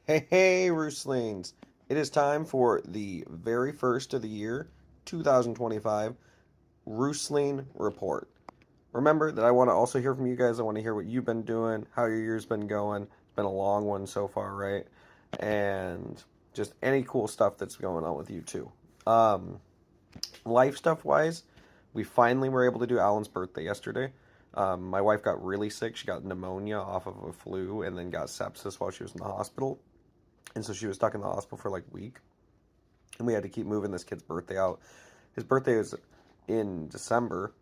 Hey, Rooslings! It is time for the very first of the year, 2025, Roostling Report. Remember that I want to also hear from you guys. I want to hear what you've been doing, how your year's been going. It's been a long one so far, right? And just any cool stuff that's going on with you, too. Um, Life stuff wise, we finally were able to do Alan's birthday yesterday. My wife got really sick. She got pneumonia off of a flu and then got sepsis while she was in the hospital. And so she was stuck in the hospital for like a week. And we had to keep moving this kid's birthday out. His birthday was in December,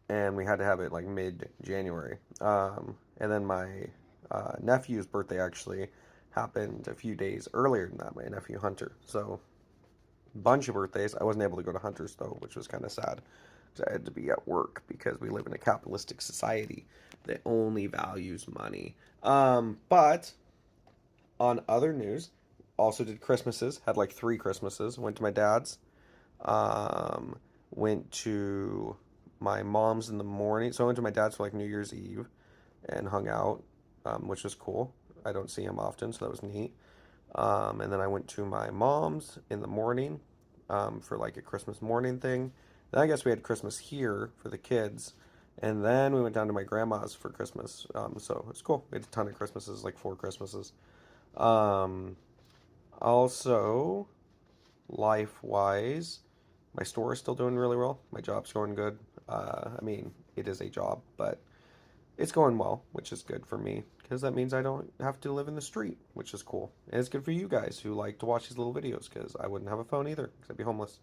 and we had to have it like mid January. And then my nephew's birthday actually happened a few days earlier than that, my nephew Hunter. So, bunch of birthdays. I wasn't able to go to Hunter's though, which was kind of sad. Because I had to be at work because we live in a capitalistic society that only values money. But on other news, also did Christmases. Had like three Christmases. Went to my dad's. Um, Went to my mom's in the morning. So I went to my dad's for like New Year's Eve and hung out, which was cool. I don't see him often, so that was neat. And then I went to my mom's in the morning for like a Christmas morning thing. Then I guess we had Christmas here for the kids. And then we went down to my grandma's for Christmas. So it's cool. We had a ton of Christmases, like four Christmases. Um, Also, life wise, my store is still doing really well. My job's going good. I mean, it is a job, but it's going well, which is good for me because that means I don't have to live in the street, which is cool. And it's good for you guys who like to watch these little videos because I wouldn't have a phone either because I'd be homeless.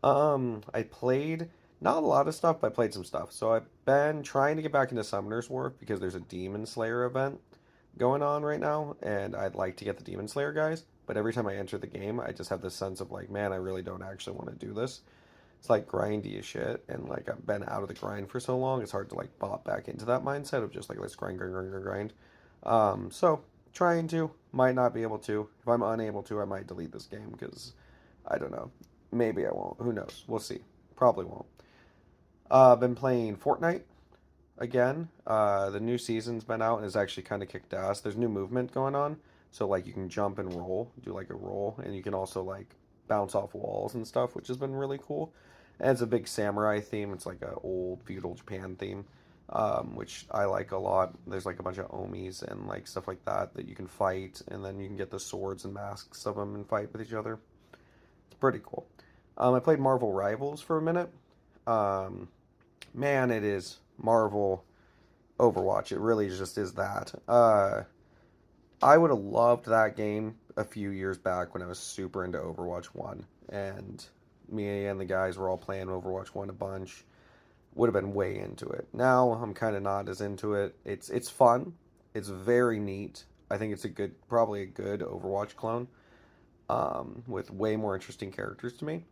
I played not a lot of stuff, but I played some stuff. So I've been trying to get back into Summoner's War because there's a Demon Slayer event going on right now, and I'd like to get the Demon Slayer guys. But every time I enter the game, I just have this sense of like, man, I really don't actually want to do this. It's like grindy as shit, and like I've been out of the grind for so long, it's hard to like bop back into that mindset of just like let's grind, grind, grind, grind, grind. So trying to, might not be able to. If I'm unable to, I might delete this game because I don't know. Maybe I won't. Who knows? We'll see. Probably won't. Been playing Fortnite again. The new season's been out and is actually kind of kicked ass. There's new movement going on, so like you can jump and roll, do like a roll, and you can also like bounce off walls and stuff, which has been really cool. And it's a big samurai theme. It's like a old feudal Japan theme, which I like a lot. There's like a bunch of omis and like stuff like that that you can fight, and then you can get the swords and masks of them and fight with each other. It's pretty cool. I played Marvel Rivals for a minute. Um, Man, it is Marvel Overwatch. It really just is that. I would have loved that game a few years back when I was super into Overwatch 1. And me and the guys were all playing Overwatch 1 a bunch. Would have been way into it. Now I'm kind of not as into it. It's fun. It's very neat. I think it's probably a good Overwatch clone, with way more interesting characters to me.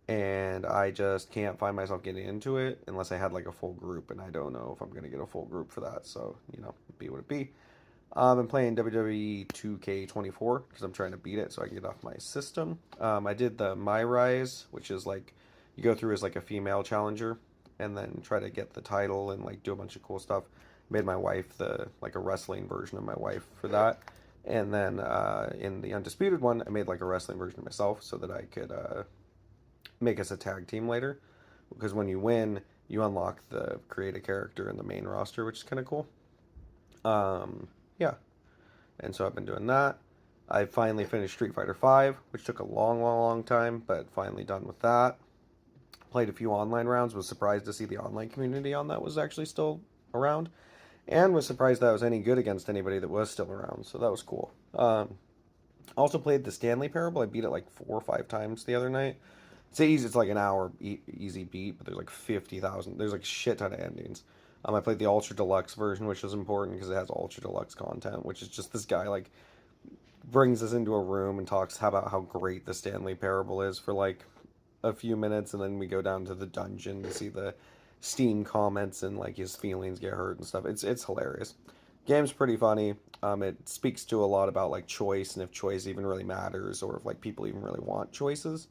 And I just can't find myself getting into it unless I had like a full group, and I don't know if I'm gonna get a full group for that. So be what it be. I've been playing WWE 2K24 because I'm trying to beat it so I can get off my system. I did the My Rise, which is like you go through as like a female challenger and then try to get the title and like do a bunch of cool stuff. Made my wife the like a wrestling version of my wife for that. And then in the undisputed one, I made like a wrestling version of myself so that I could make us a tag team later. Because when you win, you unlock the create a character in the main roster, which is kind of cool. Yeah, and so I've been doing that. I finally finished Street Fighter V, which took a long, long, long time, but finally done with that. Played a few online rounds. Was surprised to see the online community on that was actually still around, and was surprised that I was any good against anybody that was still around. So that was cool. Also played the Stanley Parable. I beat it like 4 or 5 times the other night. It's easy. It's like an hour easy beat, but there's like 50,000. There's like a shit ton of endings. I played the Ultra Deluxe version, which is important because it has Ultra Deluxe content, which is just this guy like brings us into a room and talks about how great the Stanley Parable is for like a few minutes, and then we go down to the dungeon to see the Steam comments and like his feelings get hurt and stuff. It's hilarious. Game's pretty funny. It speaks to a lot about like choice and if choice even really matters or if like people even really want choices.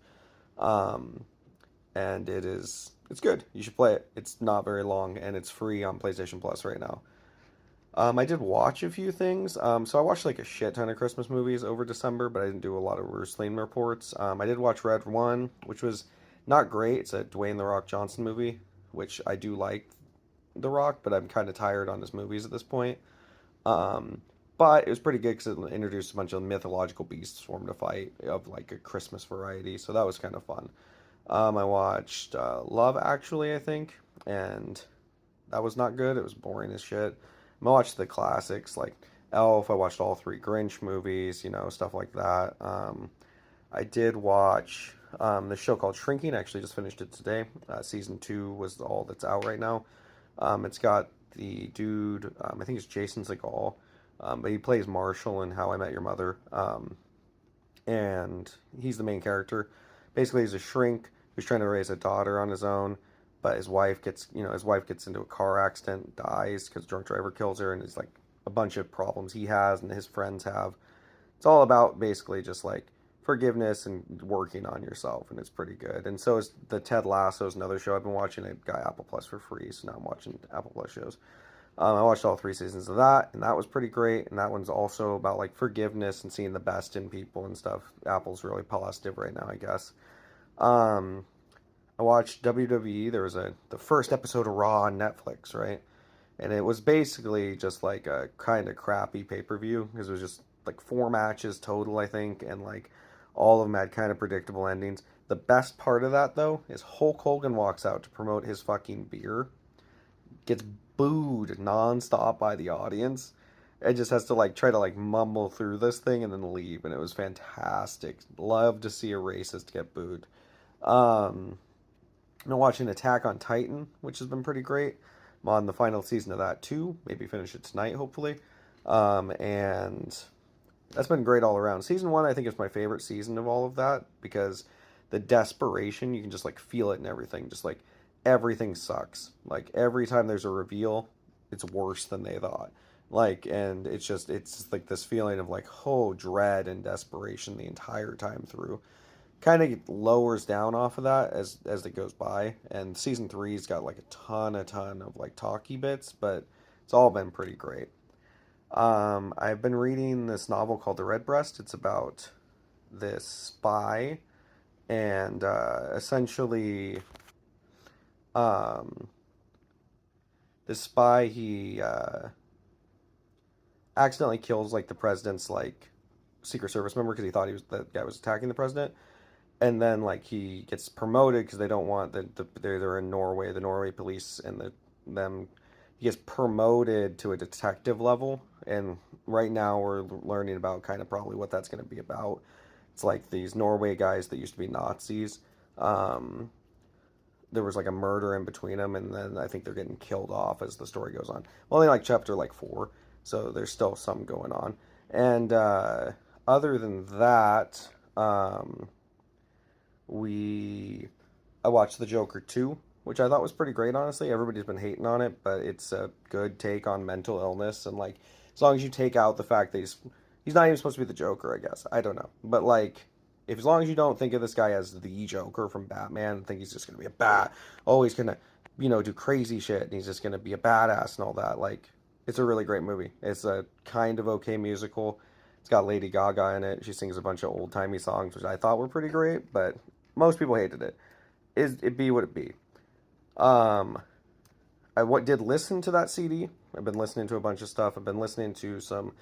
Um, and it's good. You should play it. It's not very long and it's free on PlayStation Plus right now. I did watch a few things. So I watched like a shit ton of Christmas movies over December, but I didn't do a lot of Roostling reports. I did watch Red One, which was not great. It's a Dwayne The Rock Johnson movie, which I do like The Rock, but I'm kind of tired on his movies at this point. Um, but it was pretty good because it introduced a bunch of mythological beasts for him to fight of like a Christmas variety, so that was kind of fun. I watched Love Actually, I think, and that was not good. It was boring as shit. I watched the classics like Elf. I watched all three Grinch movies, stuff like that. I did watch the show called Shrinking. I actually just finished it today. Season two was all that's out right now. It's got the dude, I think it's Jason Segel, but he plays Marshall in How I Met Your Mother, and he's the main character. Basically, he's a shrink who's trying to raise a daughter on his own, but his wife gets into a car accident, dies because a drunk driver kills her, and it's like a bunch of problems he has and his friends have. It's all about basically just like forgiveness and working on yourself, and it's pretty good. And so is the Ted Lasso is another show I've been watching. I got Apple Plus for free, so now I'm watching Apple Plus shows. I watched all three seasons of that, and that was pretty great. And that one's also about like forgiveness and seeing the best in people and stuff. Apple's really positive right now, I guess. Um, I watched WWE. There was the first episode of Raw on Netflix, right? And it was basically just like a kind of crappy pay per view because it was just like four matches total, I think, and like all of them had kind of predictable endings. The best part of that though is Hulk Hogan walks out to promote his fucking beer, gets booed nonstop by the audience, and just has to like try to like mumble through this thing and then leave, and it was fantastic. Love to see a racist get booed. Um, I'm watching Attack on Titan, which has been pretty great. I'm on the final season of that too. Maybe finish it tonight, hopefully. And that's been great all around. Season one, I think, is my favorite season of all of that because the desperation, you can just like feel it in everything. Just like everything sucks. Like every time there's a reveal, it's worse than they thought. Like, and it's just like this feeling of like, oh, dread and desperation the entire time through. Kind of lowers down off of that as it goes by. And season three's got like a ton of like talky bits, but it's all been pretty great. I've been reading this novel called The Redbreast. It's about this spy, and essentially, um, this spy he accidentally kills like the president's like Secret Service member because he thought that guy was attacking the president, and then like he gets promoted because they don't want they're in Norway, the Norway police and them. He gets promoted to a detective level, and right now we're learning about kind of probably what that's going to be about. It's like these Norway guys that used to be Nazis. Um, there was like a murder in between them, and then I think they're getting killed off as the story goes on. Well, only like chapter like four, so there's still some going on. And other than that, we I watched The Joker 2, which I thought was pretty great, honestly. Everybody's been hating on it, but it's a good take on mental illness. And, like, as long as you take out the fact that he's not even supposed to be the Joker, I guess. I don't know. But, like, if as long as you don't think of this guy as the Joker from Batman and think he's just going to be a he's going to, do crazy shit and he's just going to be a badass and all that, like, it's a really great movie. It's a kind of okay musical. It's got Lady Gaga in it. She sings a bunch of old timey songs, which I thought were pretty great, but most people hated it. It be what it be. Um, I did listen to that CD. I've been listening to a bunch of stuff. I've been listening to some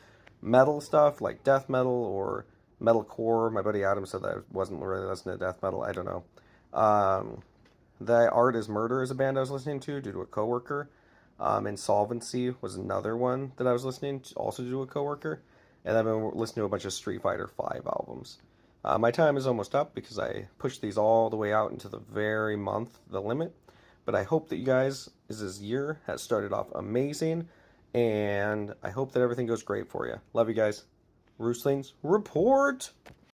metal stuff like death metal or metalcore. My buddy Adam said that I wasn't really listening to death metal. I don't know. Um, the Art is Murder is a band I was listening to due to a coworker. Insolvency was another one that I was listening to also due to a coworker. And I've been listening to a bunch of Street Fighter 5 albums. My time is almost up because I pushed these all the way out into the very month, the limit. But I hope that you guys, this year has started off amazing, and I hope that everything goes great for you. Love you guys. Roostlings Report!